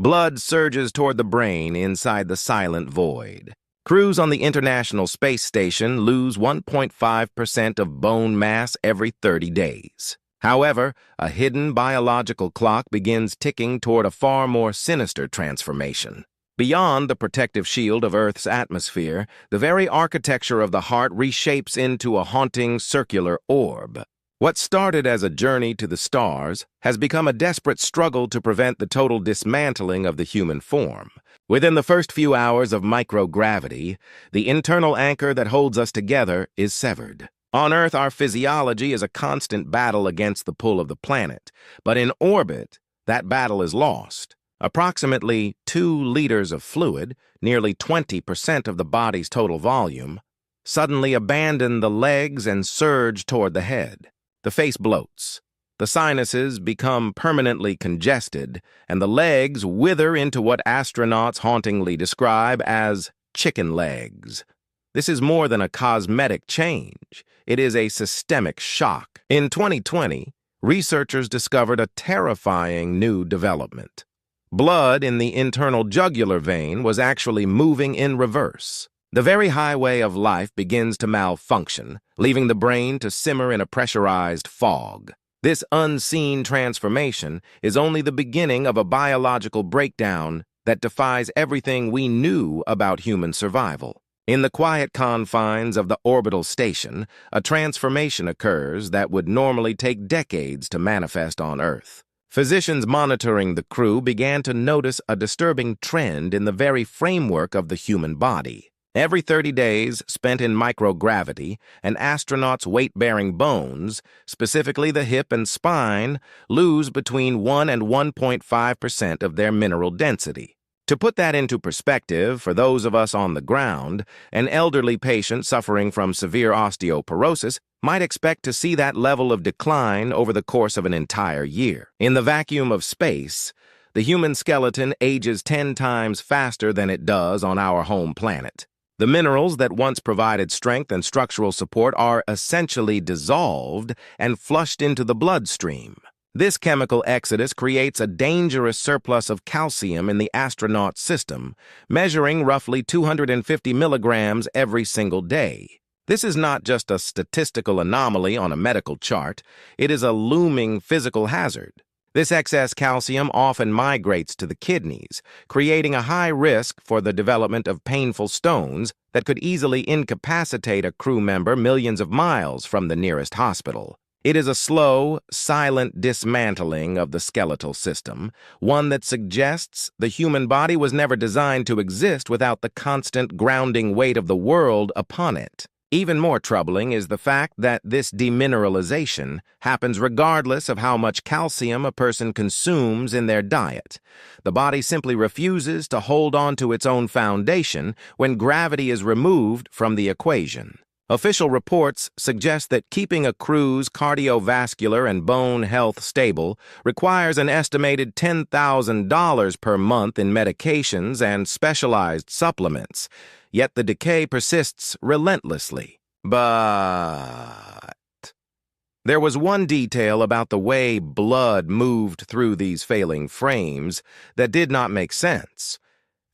Blood surges toward the brain inside the silent void. Crews on the International Space Station lose 1.5% of bone mass every 30 days. However, a hidden biological clock begins ticking toward a far more sinister transformation. Beyond the protective shield of Earth's atmosphere, the very architecture of the heart reshapes into a haunting circular orb. What started as a journey to the stars has become a desperate struggle to prevent the total dismantling of the human form. Within the first few hours of microgravity, the internal anchor that holds us together is severed. On Earth, our physiology is a constant battle against the pull of the planet, but in orbit, that battle is lost. Approximately 2 liters of fluid, nearly 20% of the body's total volume, suddenly abandon the legs and surge toward the head. The face bloats, the sinuses become permanently congested, and the legs wither into what astronauts hauntingly describe as chicken legs. This is more than a cosmetic change. It is a systemic shock. In 2020, researchers discovered a terrifying new development. Blood in the internal jugular vein was actually moving in reverse. The very highway of life begins to malfunction, leaving the brain to simmer in a pressurized fog. This unseen transformation is only the beginning of a biological breakdown that defies everything we knew about human survival. In the quiet confines of the orbital station, a transformation occurs that would normally take decades to manifest on Earth. Physicians monitoring the crew began to notice a disturbing trend in the very framework of the human body. Every 30 days spent in microgravity, an astronaut's weight-bearing bones, specifically the hip and spine, lose between 1 and 1.5% of their mineral density. To put that into perspective, for those of us on the ground, an elderly patient suffering from severe osteoporosis might expect to see that level of decline over the course of an entire year. In the vacuum of space, the human skeleton ages 10 times faster than it does on our home planet. The minerals that once provided strength and structural support are essentially dissolved and flushed into the bloodstream. This chemical exodus creates a dangerous surplus of calcium in the astronaut system, measuring roughly 250 milligrams every single day. This is not just a statistical anomaly on a medical chart, it is a looming physical hazard. This excess calcium often migrates to the kidneys, creating a high risk for the development of painful stones that could easily incapacitate a crew member millions of miles from the nearest hospital. It is a slow, silent dismantling of the skeletal system, one that suggests the human body was never designed to exist without the constant grounding weight of the world upon it. Even more troubling is the fact that this demineralization happens regardless of how much calcium a person consumes in their diet. The body simply refuses to hold on to its own foundation when gravity is removed from the equation. Official reports suggest that keeping a crew's cardiovascular and bone health stable requires an estimated $10,000 per month in medications and specialized supplements. Yet the decay persists relentlessly. But there was one detail about the way blood moved through these failing frames that did not make sense,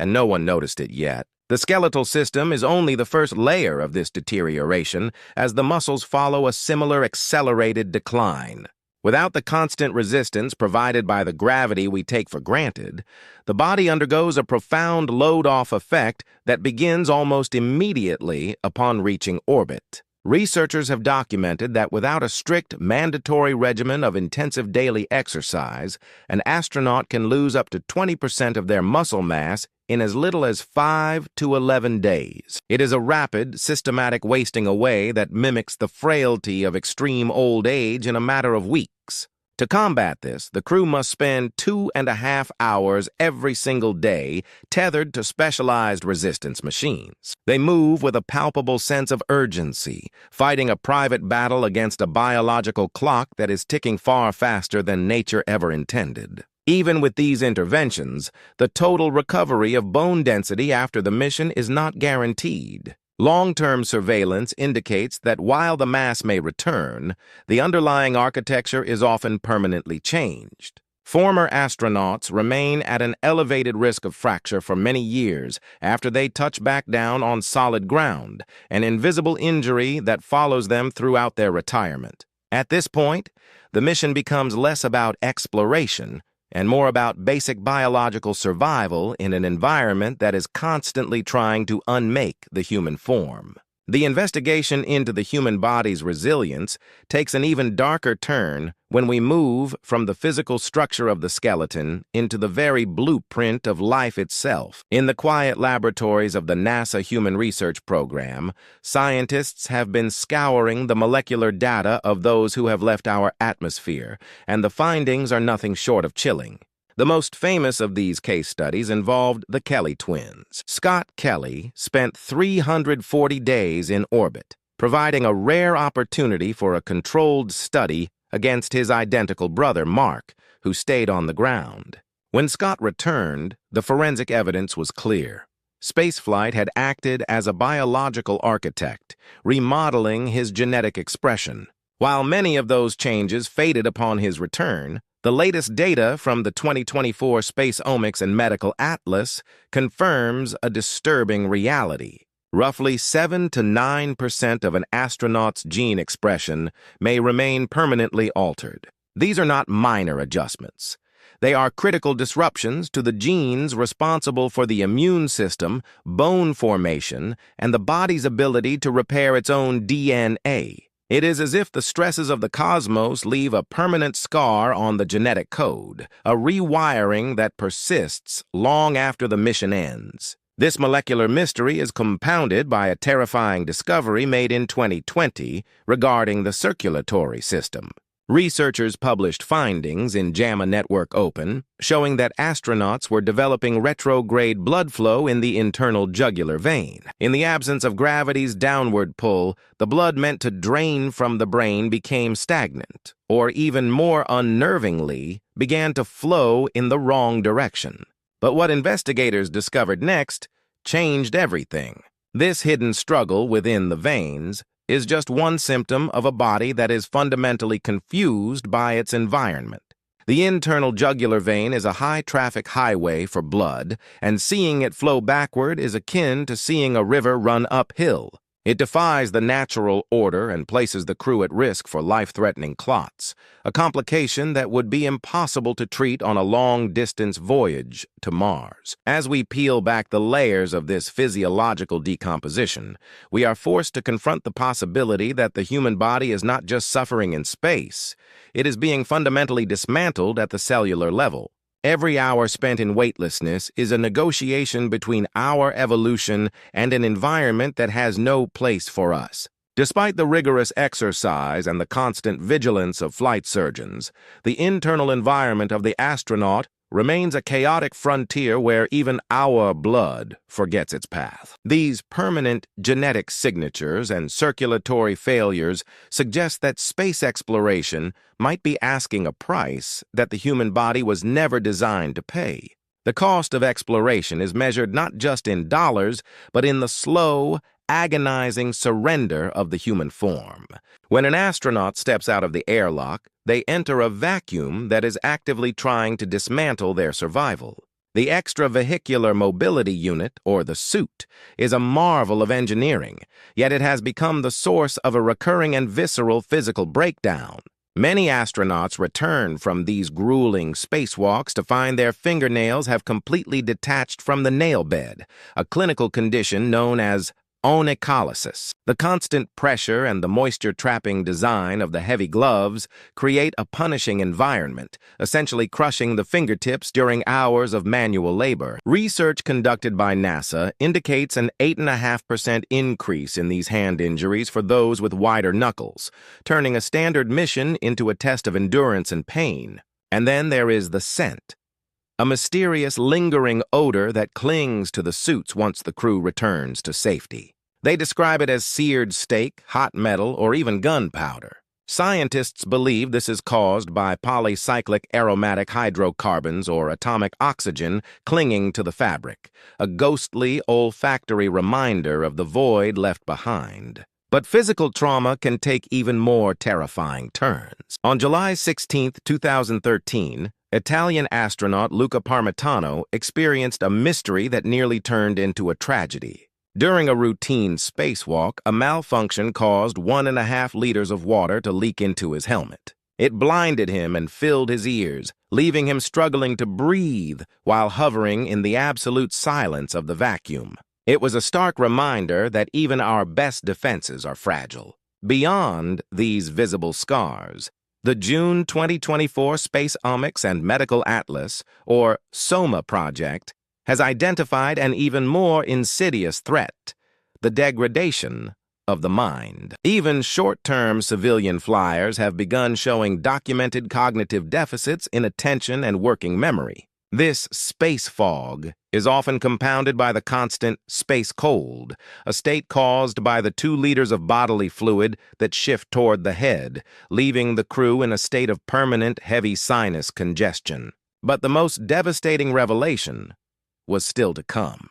and no one noticed it yet. The skeletal system is only the first layer of this deterioration, as the muscles follow a similar accelerated decline. Without the constant resistance provided by the gravity we take for granted, the body undergoes a profound load-off effect that begins almost immediately upon reaching orbit. Researchers have documented that without a strict mandatory regimen of intensive daily exercise, an astronaut can lose up to 20% of their muscle mass in as little as 5 to 11 days. It is a rapid, systematic wasting away that mimics the frailty of extreme old age in a matter of weeks. To combat this, the crew must spend 2.5 hours every single day tethered to specialized resistance machines. They move with a palpable sense of urgency, fighting a private battle against a biological clock that is ticking far faster than nature ever intended. Even with these interventions, the total recovery of bone density after the mission is not guaranteed. Long-term surveillance indicates that while the mass may return, the underlying architecture is often permanently changed. Former astronauts remain at an elevated risk of fracture for many years after they touch back down on solid ground, an invisible injury that follows them throughout their retirement. At this point, the mission becomes less about exploration and more about basic biological survival in an environment that is constantly trying to unmake the human form. The investigation into the human body's resilience takes an even darker turn when we move from the physical structure of the skeleton into the very blueprint of life itself. In the quiet laboratories of the NASA Human Research Program, scientists have been scouring the molecular data of those who have left our atmosphere, and the findings are nothing short of chilling. The most famous of these case studies involved the Kelly twins. Scott Kelly spent 340 days in orbit, providing a rare opportunity for a controlled study against his identical brother, Mark, who stayed on the ground. When Scott returned, the forensic evidence was clear. Spaceflight had acted as a biological architect, remodeling his genetic expression. While many of those changes faded upon his return, the latest data from the 2024 Space Omics and Medical Atlas confirms a disturbing reality. Roughly 7 to 9% of an astronaut's gene expression may remain permanently altered. These are not minor adjustments. They are critical disruptions to the genes responsible for the immune system, bone formation, and the body's ability to repair its own DNA. It is as if the stresses of the cosmos leave a permanent scar on the genetic code, a rewiring that persists long after the mission ends. This molecular mystery is compounded by a terrifying discovery made in 2020 regarding the circulatory system. Researchers published findings in JAMA Network Open showing that astronauts were developing retrograde blood flow in the internal jugular vein. In the absence of gravity's downward pull, the blood meant to drain from the brain became stagnant, or even more unnervingly, began to flow in the wrong direction. But what investigators discovered next changed everything. This hidden struggle within the veins is just one symptom of a body that is fundamentally confused by its environment. The internal jugular vein is a high-traffic highway for blood, and seeing it flow backward is akin to seeing a river run uphill. It defies the natural order and places the crew at risk for life-threatening clots, a complication that would be impossible to treat on a long-distance voyage to Mars. As we peel back the layers of this physiological decomposition, we are forced to confront the possibility that the human body is not just suffering in space, it is being fundamentally dismantled at the cellular level. Every hour spent in weightlessness is a negotiation between our evolution and an environment that has no place for us. Despite the rigorous exercise and the constant vigilance of flight surgeons, the internal environment of the astronaut remains a chaotic frontier where even our blood forgets its path. These permanent genetic signatures and circulatory failures suggest that space exploration might be asking a price that the human body was never designed to pay. The cost of exploration is measured not just in dollars, but in the slow, agonizing surrender of the human form. When an astronaut steps out of the airlock, they enter a vacuum that is actively trying to dismantle their survival. The extravehicular mobility unit, or the suit, is a marvel of engineering, yet it has become the source of a recurring and visceral physical breakdown. Many astronauts return from these grueling spacewalks to find their fingernails have completely detached from the nail bed, a clinical condition known as onycholysis. The constant pressure and the moisture-trapping design of the heavy gloves create a punishing environment, essentially crushing the fingertips during hours of manual labor. Research conducted by NASA indicates an 8.5% increase in these hand injuries for those with wider knuckles, turning a standard mission into a test of endurance and pain. And then there is the scent. A mysterious, lingering odor that clings to the suits once the crew returns to safety. They describe it as seared steak, hot metal, or even gunpowder. Scientists believe this is caused by polycyclic aromatic hydrocarbons or atomic oxygen clinging to the fabric, a ghostly, olfactory reminder of the void left behind. But physical trauma can take even more terrifying turns. On July 16, 2013, Italian astronaut Luca Parmitano experienced a mystery that nearly turned into a tragedy. During a routine spacewalk, a malfunction caused 1.5 liters of water to leak into his helmet. It blinded him and filled his ears, leaving him struggling to breathe while hovering in the absolute silence of the vacuum. It was a stark reminder that even our best defenses are fragile. Beyond these visible scars, the June 2024 Space Omics and Medical Atlas, or SOMA project, has identified an even more insidious threat: the degradation of the mind. Even short-term civilian flyers have begun showing documented cognitive deficits in attention and working memory. This space fog is often compounded by the constant space cold, a state caused by the 2 liters of bodily fluid that shift toward the head, leaving the crew in a state of permanent heavy sinus congestion. But the most devastating revelation was still to come.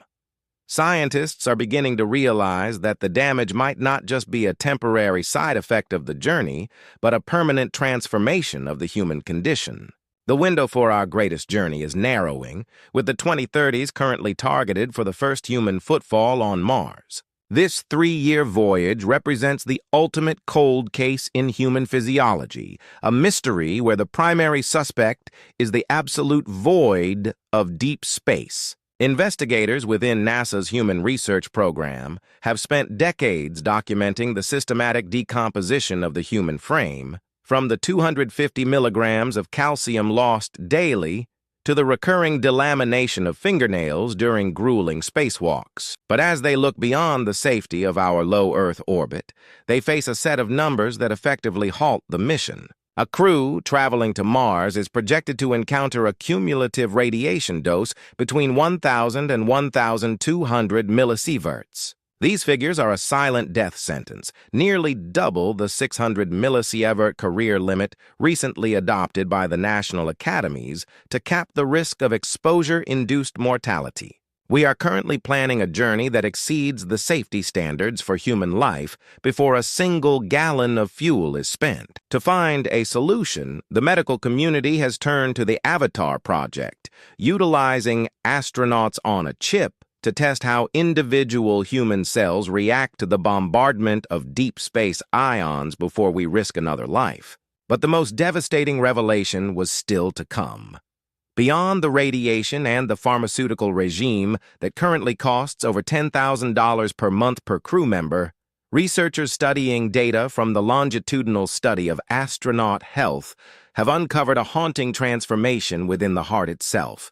Scientists are beginning to realize that the damage might not just be a temporary side effect of the journey, but a permanent transformation of the human condition. The window for our greatest journey is narrowing, with the 2030s currently targeted for the first human footfall on Mars. This 3-year voyage represents the ultimate cold case in human physiology, a mystery where the primary suspect is the absolute void of deep space. Investigators within NASA's Human Research Program have spent decades documenting the systematic decomposition of the human frame, from the 250 milligrams of calcium lost daily to the recurring delamination of fingernails during grueling spacewalks. But as they look beyond the safety of our low Earth orbit, they face a set of numbers that effectively halt the mission. A crew traveling to Mars is projected to encounter a cumulative radiation dose between 1,000 and 1,200 millisieverts. These figures are a silent death sentence, nearly double the 600 millisievert career limit recently adopted by the national academies to cap the risk of exposure-induced mortality. We are currently planning a journey that exceeds the safety standards for human life before a single gallon of fuel is spent. To find a solution, the medical community has turned to the Avatar project, utilizing astronauts on a chip to test how individual human cells react to the bombardment of deep space ions before we risk another life. But the most devastating revelation was still to come. Beyond the radiation and the pharmaceutical regime that currently costs over $10,000 per month per crew member, researchers studying data from the longitudinal study of astronaut health have uncovered a haunting transformation within the heart itself.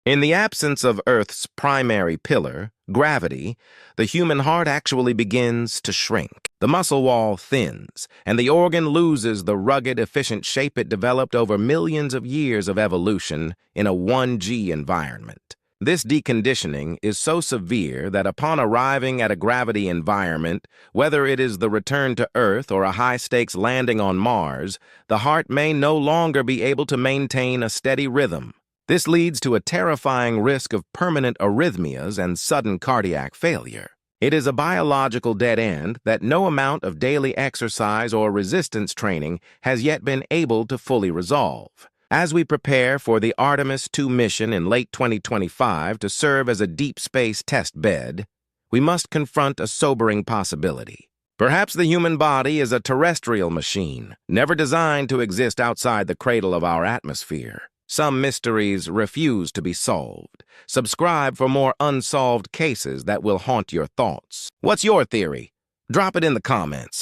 In the absence of Earth's primary pillar, gravity, the human heart actually begins to shrink. The muscle wall thins, and the organ loses the rugged, efficient shape it developed over millions of years of evolution in a 1G environment. This deconditioning is so severe that upon arriving at a gravity environment, whether it is the return to Earth or a high-stakes landing on Mars, the heart may no longer be able to maintain a steady rhythm. This leads to a terrifying risk of permanent arrhythmias and sudden cardiac failure. It is a biological dead end that no amount of daily exercise or resistance training has yet been able to fully resolve. As we prepare for the Artemis II mission in late 2025 to serve as a deep space test bed, we must confront a sobering possibility. Perhaps the human body is a terrestrial machine, never designed to exist outside the cradle of our atmosphere. Some mysteries refuse to be solved. Subscribe for more unsolved cases that will haunt your thoughts. What's your theory? Drop it in the comments.